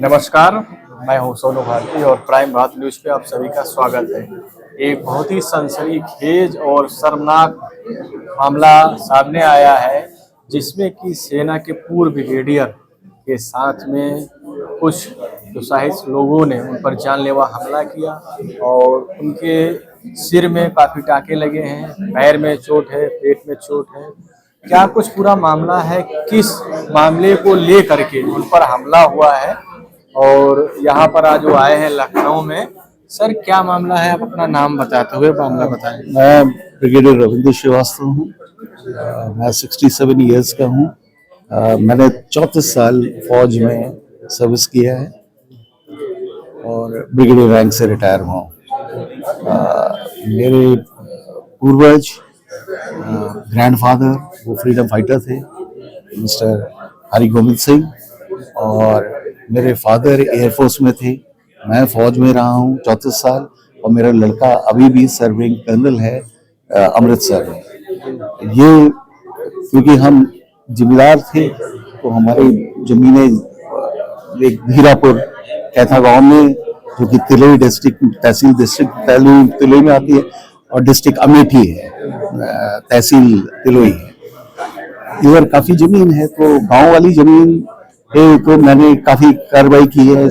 नमस्कार, मैं हूं सोनू भारती और प्राइम भारत न्यूज़ पे आप सभी का स्वागत है। एक बहुत ही सनसनीखेज और शर्मनाक मामला सामने आया है, जिसमें कि सेना के पूर्व ब्रिगेडियर के साथ में कुछ दुसाहित लोगों ने उन पर जानलेवा हमला किया और उनके सिर में काफ़ी टाँके लगे हैं, पैर में चोट है, पेट में चोट है। क्या कुछ पूरा मामला है, किस मामले को लेकर के उन पर हमला हुआ है और यहाँ पर आज वो आए हैं लखनऊ में। सर क्या मामला है, आप अपना नाम बताते हुए मामला बताएं। मैं ब्रिगेडियर रविंद्र श्रीवास्तव हूँ। मैं 67 इयर्स का हूँ। मैंने 34 साल फौज में सर्विस किया है और ब्रिगेडियर रैंक से रिटायर हुआ हूँ। मेरे पूर्वज ग्रैंडफादर वो फ्रीडम फाइटर थे, मिस्टर हरि गोविंद सिंह, और मेरे फादर एयरफोर्स में थे। मैं फौज में रहा हूँ 34 साल और मेरा लड़का अभी भी सर्विंग कर्नल है अमृतसर में। ये क्योंकि हम जिम्मेदार थे तो हमारी जमीनें एक धीरापुर कैथा गांव में, जो कि तिलोई डिस्ट्रिक्ट तहसील डिस्ट्रिक्ट तिलोई में आती है, और डिस्ट्रिक्ट अमेठी है, तहसील तिलोई है। इधर काफी जमीन है, तो गांव वाली जमीन तो मैंने काफी कार्रवाई की है।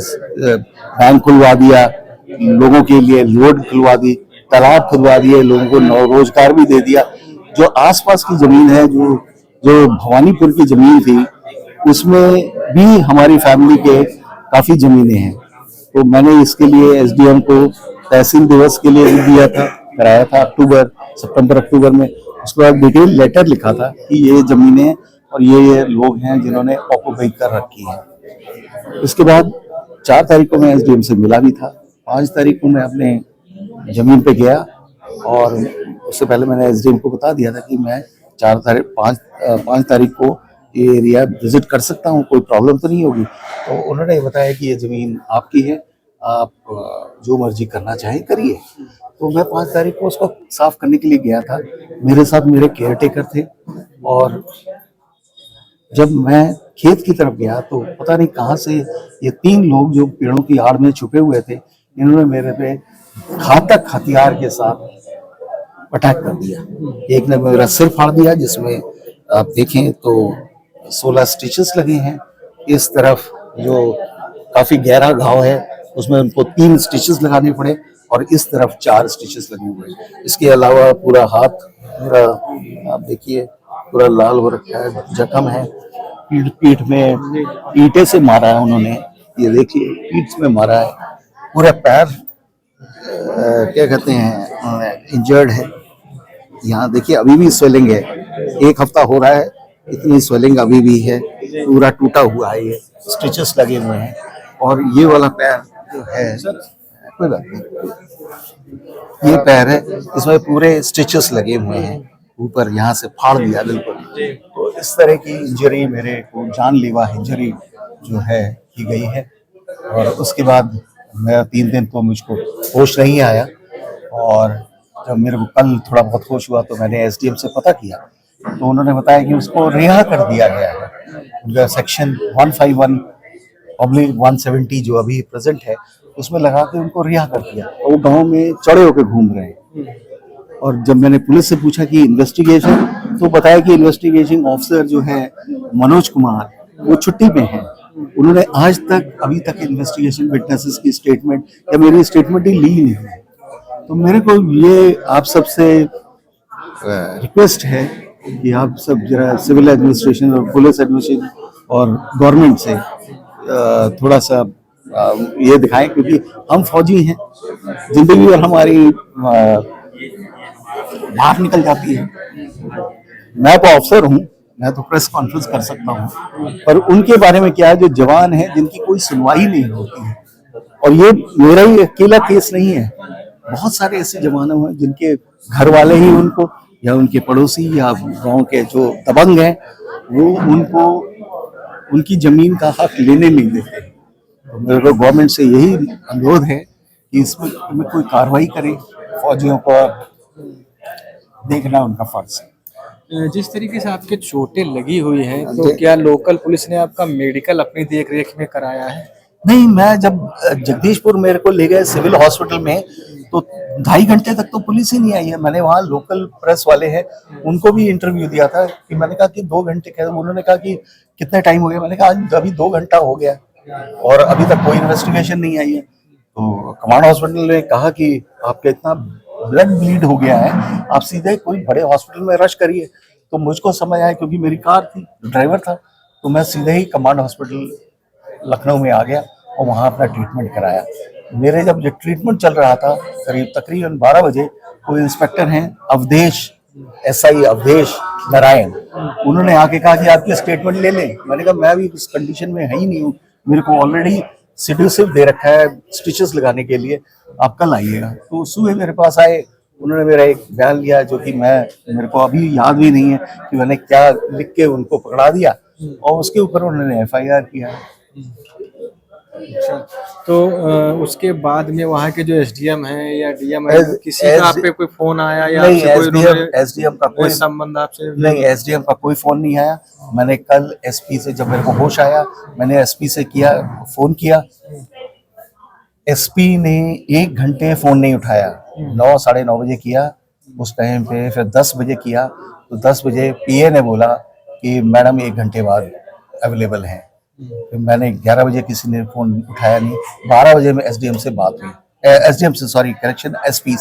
बैंक खुलवा दिया लोगों के लिए, रोड खुलवा दी, तालाब खुलवा दिए, लोगों को रोजगार भी दे दिया। जो आसपास की जमीन है, जो जो भवानीपुर की जमीन थी, उसमें भी हमारी फैमिली के काफी जमीनें हैं। तो मैंने इसके लिए एसडीएम को तहसील दिवस के लिए भी दिया था, कराया था सितंबर अक्टूबर में। उसके बाद डिटेल लेटर लिखा था कि ये जमीनें और ये लोग हैं जिन्होंने ऑक्युपाई कर रखी है। इसके बाद 4 तारीख को मैं एसडीएम से मिला भी था। 5 तारीख को मैं अपने जमीन पे गया और उससे पहले मैंने एसडीएम को बता दिया था कि मैं 5 तारीख को ये एरिया विजिट कर सकता हूँ, कोई प्रॉब्लम तो नहीं होगी। तो उन्होंने बताया कि ये जमीन आपकी है, आप जो मर्जी करना चाहें करिए। तो मैं 5 तारीख को उसको साफ करने के लिए गया था। मेरे साथ मेरे केयर टेकर थे, और जब मैं खेत की तरफ गया तो पता नहीं कहां से ये 3 लोग जो पेड़ों की आड़ में छुपे हुए थे, इन्होंने मेरे पे घातक हथियार के साथ अटैक कर दिया। एक ने मेरा सिर फाड़ दिया, जिसमें आप देखें तो 16 स्टिचेस लगे हैं। इस तरफ जो काफी गहरा घाव है, उसमें उनको 3 स्टिचेस लगाने पड़े, और इस तरफ 4 स्टिचेस लगे हुए। इसके अलावा पूरा हाथ मेरा आप देखिए पूरा लाल हो रखा है, जख्म है। पीठ में ईंटे से मारा है उन्होंने, ये देखिए पीठ में मारा है। पूरा पैर क्या कहते हैं इंजर्ड है। यहाँ देखिए अभी भी स्वेलिंग है, 1 हफ्ता हो रहा है, इतनी स्वेलिंग अभी भी है। पूरा टूटा हुआ है, ये स्टिचेस लगे हुए हैं। और ये वाला पैर जो है, कोई बात नहीं, ये पैर है, इसमें पूरे स्टिचेस लगे हुए हैं, ऊपर यहाँ से फाड़ दिया बिल्कुल। तो इस तरह की इंजरी, मेरे को जानलेवा इंजरी जो है की गई है। और उसके बाद मैं 3 दिन तो मुझको होश नहीं आया, और जब मेरे को कल थोड़ा बहुत होश हुआ तो मैंने एसडीएम से पता किया, तो उन्होंने बताया कि उसको रिहा कर दिया गया है। उनका सेक्शन 151/170 जो अभी प्रेजेंट है, उसमें लगा के उनको रिहा कर दिया, और वो गाँव में चढ़े होकर घूम रहे हैं। और जब मैंने पुलिस से पूछा कि इन्वेस्टिगेशन, तो बताया कि इन्वेस्टिगेशन ऑफिसर जो है मनोज कुमार, वो छुट्टी पे हैं। उन्होंने आज तक अभी तक इन्वेस्टिगेशन विटनेसेस की स्टेटमेंट या मेरी स्टेटमेंट ही ली नहीं है। तो मेरे को ये आप सबसे रिक्वेस्ट है कि आप सब जरा सिविल एडमिनिस्ट्रेशन और पुलिस एडमिनिस्ट्रेशन और गवर्नमेंट से थोड़ा सा ये दिखाएं, क्योंकि हम फौजी हैं, जिंदगी और हमारी बाहर निकल जाती है। मैं तो अफसर हूँ, मैं तो प्रेस कॉन्फ्रेंस कर सकता हूँ, पर उनके बारे में क्या है जो जवान है, जिनकी कोई सुनवाई नहीं होती है। और ये मेरा ही अकेला केस नहीं है, बहुत सारे ऐसे जवान हैं जिनके घर वाले ही उनको, या उनके पड़ोसी या गांव के जो दबंग हैं, वो उनको उनकी जमीन का हक लेने नहीं देते। तो मेरे को गवर्नमेंट से यही अनुरोध है कि इसमें कोई कार्रवाई करे, फौजियों को देखना उनका फर्ज है। जिस तरीके से आपके चोटें लगी हुई हैं, तो क्या लोकल पुलिस ने आपका मेडिकल अपनी देख रेख में कराया है? नहीं, मैं जब जगदीशपुर मेरे को ले गए सिविल हॉस्पिटल में, तो 2.5 घंटे तक तो पुलिस ही नहीं आई है। मैंने वहाँ लोकल प्रेस वाले हैं उनको भी इंटरव्यू दिया था कि मैंने कहा कि 2 घंटे कह, उन्होंने कहा कि कितने टाइम हो गया, मैंने कहा अभी 2 घंटा हो गया और अभी तक कोई इन्वेस्टिगेशन नहीं आई है। तो कमांड हॉस्पिटल ने कहा कि आपका इतना ब्लड ब्लीड हो गया है, आप सीधे कोई बड़े हॉस्पिटल में रश करिए। तो मुझको समझ आया, क्योंकि मेरी कार थी, ड्राइवर था, तो मैं सीधे ही कमांड हॉस्पिटल लखनऊ में आ गया और वहाँ अपना ट्रीटमेंट कराया। मेरे जब ये ट्रीटमेंट चल रहा था, तकरीबन 12 बजे, कोई इंस्पेक्टर हैं अवधेश, SI अवधेश नारायण, उन्होंने आके कहा कि आपकी स्टेटमेंट ले लें। मैंने कहा मैं भी इस कंडीशन में है ही नहीं हूँ, मेरे को ऑलरेडी सिड्यूसिव दे रखा है स्टिचेस लगाने के लिए, आप कल आइएगा। तो सुबह मेरे पास आए, उन्होंने मेरा एक बयान लिया जो कि मेरे को अभी याद भी नहीं है कि मैंने क्या लिख के उनको पकड़ा दिया, और उसके ऊपर उन्होंने FIR किया। अच्छा, तो उसके बाद में वहाँ के जो SDM हैं या DM है, किसी का आप पे कोई फोन आया या नहीं, आपसे SDM का कोई संबंध आपसे? नहीं, SDM का कोई फोन नहीं आया। मैंने कल SP से, जब मेरे को होश आया, मैंने SP से फोन किया। SP ने 1 घंटे फोन नहीं उठाया, 9 साढ़े 9 बजे किया उस टाइम पे, फिर 10 बजे किया, तो 10 बजे PA ने बोला कि मैडम 1 घंटे बाद अवेलेबल हैं। फिर मैंने 11 बजे, किसी ने फोन उठाया नहीं। 12 बजे में SDM से बात हुई, SDM से, सॉरी करेक्शन, SP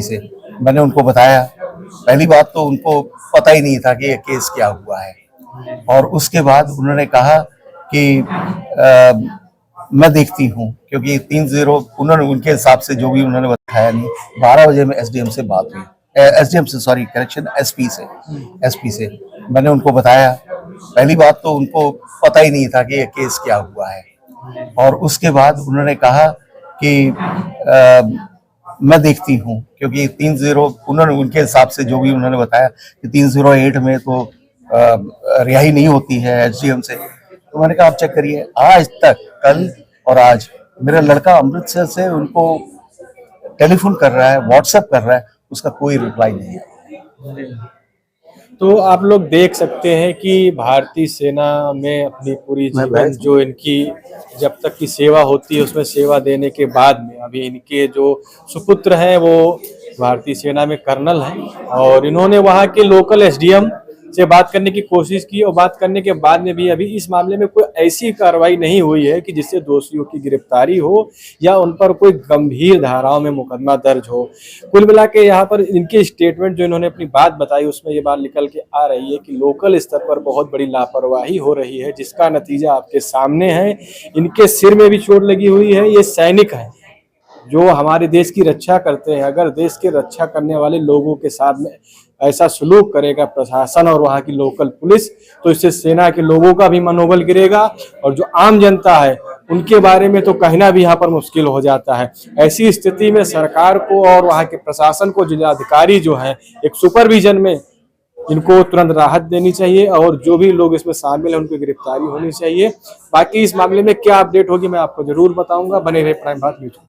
से मैंने उनको बताया। पहली बात तो उनको पता ही नहीं था कि ये केस क्या हुआ है, और उसके बाद उन्होंने कहा कि मैं देखती हूँ, क्योंकि 30 उन्होंने उनके हिसाब से जो भी उन्होंने बताया नहीं। 12 बजे में SDM से बात हुई, SDM से, सॉरी करेक्शन, SP से मैंने उनको बताया। पहली बात तो उनको पता ही नहीं था कि ये केस क्या हुआ है, और उसके बाद उन्होंने कहा कि मैं देखती हूँ, क्योंकि 30 उन्होंने उनके हिसाब से जो भी उन्होंने बताया कि 308 में तो रिहाई नहीं होती है SDM से। तो मैंने कहा आप चेक करिए, आज तक, कल और आज, मेरा लड़का अमृतसर से उनको टेलीफोन कर रहा है, व्हाट्सएप कर रहा है, उसका कोई रिप्लाई नहीं है। तो आप लोग देख सकते हैं कि भारतीय सेना में अपनी पूरी जीवन जो इनकी जब तक की सेवा होती है, उसमें सेवा देने के बाद में अभी इनके जो सुपुत्र हैं वो भारतीय सेना में कर्नल हैं, और इन्होंने वहाँ के लोकल SDM से बात करने की कोशिश की, और बात करने के बाद में भी अभी इस मामले में कोई ऐसी कार्रवाई नहीं हुई है कि जिससे दोषियों की गिरफ्तारी हो या उन पर कोई गंभीर धाराओं में मुकदमा दर्ज हो। कुल मिला के यहाँ पर इनके स्टेटमेंट जो इन्होंने अपनी बात बताई, उसमें ये बात निकल के आ रही है कि लोकल स्तर पर बहुत बड़ी लापरवाही हो रही है, जिसका नतीजा आपके सामने है। इनके सिर में भी चोट लगी हुई है। ये सैनिक है जो हमारे देश की रक्षा करते हैं। अगर देश की रक्षा करने वाले लोगों के साथ में ऐसा सलूक करेगा प्रशासन और वहाँ की लोकल पुलिस, तो इससे सेना के लोगों का भी मनोबल गिरेगा, और जो आम जनता है उनके बारे में तो कहना भी यहाँ पर मुश्किल हो जाता है। ऐसी स्थिति में सरकार को और वहाँ के प्रशासन को, जिलाधिकारी जो है, एक सुपरविजन में इनको तुरंत राहत देनी चाहिए, और जो भी लोग इसमें शामिल हैं उनकी गिरफ्तारी होनी चाहिए। बाकी इस मामले में क्या अपडेट होगी मैं आपको जरूर बताऊंगा। बने रहे प्राइम भारत न्यूज।